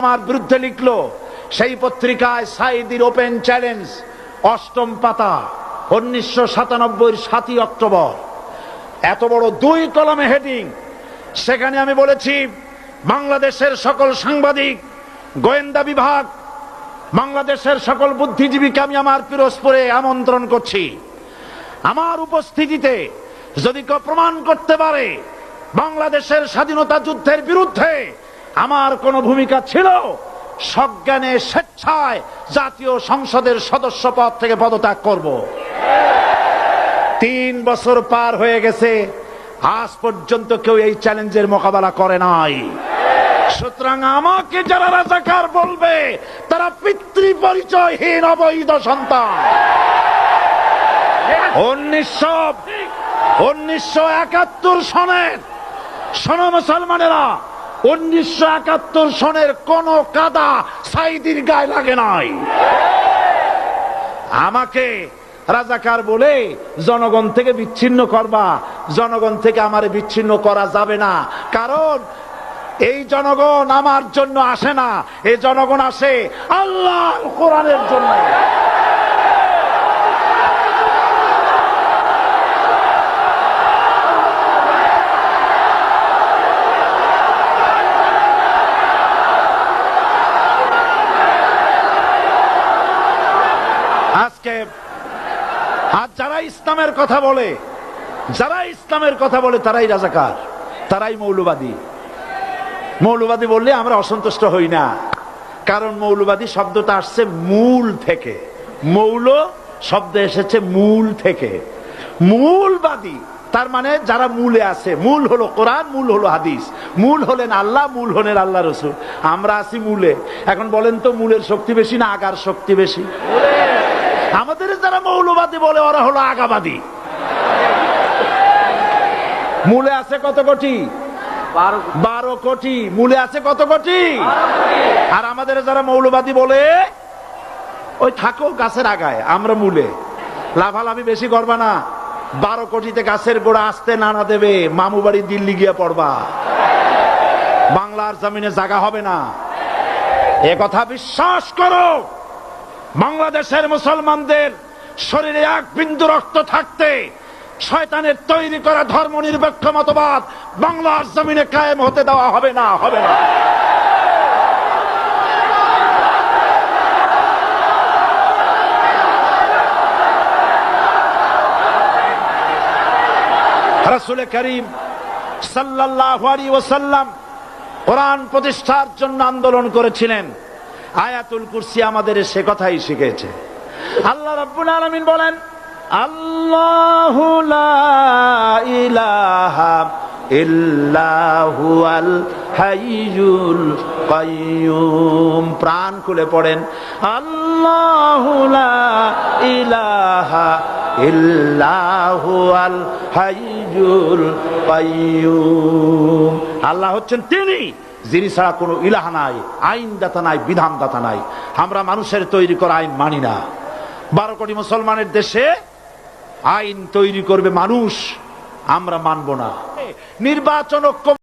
আমার বিরুদ্ধে লিখলো, সেই পত্রিকায় সাইদির ওপেন চ্যালেঞ্জ ৮ম পাতা ১৯৯৭ ৭ই অক্টোবর, এত বড় ২ কলমে হেডিং। সেখানে আমি বলেছি, বাংলাদেশের সকল সাংবাদিক, গোয়েন্দা বিভাগ, বাংলাদেশের সকল বুদ্ধিজীবীকে আমি আমার পিরোজপুরে আমন্ত্রণ করছি। আমার উপস্থিতিতে যদি কেউ প্রমাণ করতে পারে বাংলাদেশের স্বাধীনতা যুদ্ধের বিরুদ্ধে আমার কোন ভূমিকা ছিল, সজ্ঞানে স্বেচ্ছায় জাতীয় সংসদের সদস্য পদ থেকে পদত্যাগ করব। ৩ বছর পার হয়ে গেছে, আজ পর্যন্ত কেউ এই চ্যালেঞ্জের মোকাবেলা করে নাই। সুতরাং আমাকে যারা রাজাকার বলবে, তারা পিতৃ পরিচয়হীন অবৈধ সন্তান। 1971 সনের, শোনো মুসলমানেরা, 1971 সনের কোন কাদা সাইদির গায়ে লাগে নাই। আমাকে রাজাকার বলে জনগণ থেকে বিচ্ছিন্ন করবা, জনগণ থেকে আমারে বিচ্ছিন্ন করা যাবে না। কারণ এই জনগণ আমার জন্য আসে না, এই জনগণ আসে আল্লাহর কোরআনের জন্য। আজকে আজ যারা ইসলামের কথা বলে, তারাই রাজাকার, তারাই মৌলবাদী। মৌলবাদী বললে আমরা অসন্তুষ্ট হই না, কারণ মৌলবাদী শব্দটা আসছে মূল থেকে। মৌল শব্দ এসেছে মূল থেকে। মূলবাদী তার মানে যারা মূলে আছে। মূল হলো কোরআন, মূল হলো হাদিস, মূল হলেন আল্লাহ, মূল হলেন আল্লাহ রসুল। আমরা আছি মূলে। এখন বলেন তো, মূলের শক্তি বেশি না আগার শক্তি বেশি? আমাদের যারা মৌলবাদী বলে, ওরা হলো আগাবাদী। মূলে আছে কত কোটি? 12 কোটি। মূলে আছে কত কোটি? আর আমাদের যারা মৌলবাদী বলে, ওই থাকো গাছের আগায়, আমরা মূলে। লাভালাভি বেশি করবা না, 12 কোটিতে গাছের গোড়া আসতে নানা দেবে, মামু বাড়ি দিল্লি গিয়ে পড়বা, বাংলার জমিনে জায়গা হবে না। এ কথা বিশ্বাস করো। বাংলাদেশের মুসলমানদের শরীরে 1 বিন্দু রক্ত থাকতে শয়তানের তৈরি করা ধর্ম নিরপেক্ষ মতবাদ বাংলার জমিনে কায়েম হতে দেওয়া হবে না, হবে না। রাসূল করিম সাল্লাল্লাহু আলাইহি ওয়াসাল্লাম কোরআন প্রতিষ্ঠার জন্য আন্দোলন করেছিলেন। আয়াতুল কুরসি আমাদের সে কথাই শিখেছে। আল্লাহ রাব্বুল আলামিন বলেন, আল্লাহু লা ইলাহা ইল্লা হুয়াল হাইয়ুল কাইয়ুম। প্রাণ খুলে পড়েন, আল্লাহু লা ইলাহা ইল্লা হুয়াল হাইয়ুল কাইয়ুম। আল্লাহ হচ্ছেন তিনি, যিনি ছাড়া কোনো ইলাহ নাই, আইনদাতা নাই, বিধানদাতা নাই। আমরা মানুষের তৈরি করা আইন মানি না। 12 কোটি মুসলমানের দেশে আইন তৈরি করবে মানুষ, আমরা মানব না। নির্বাচন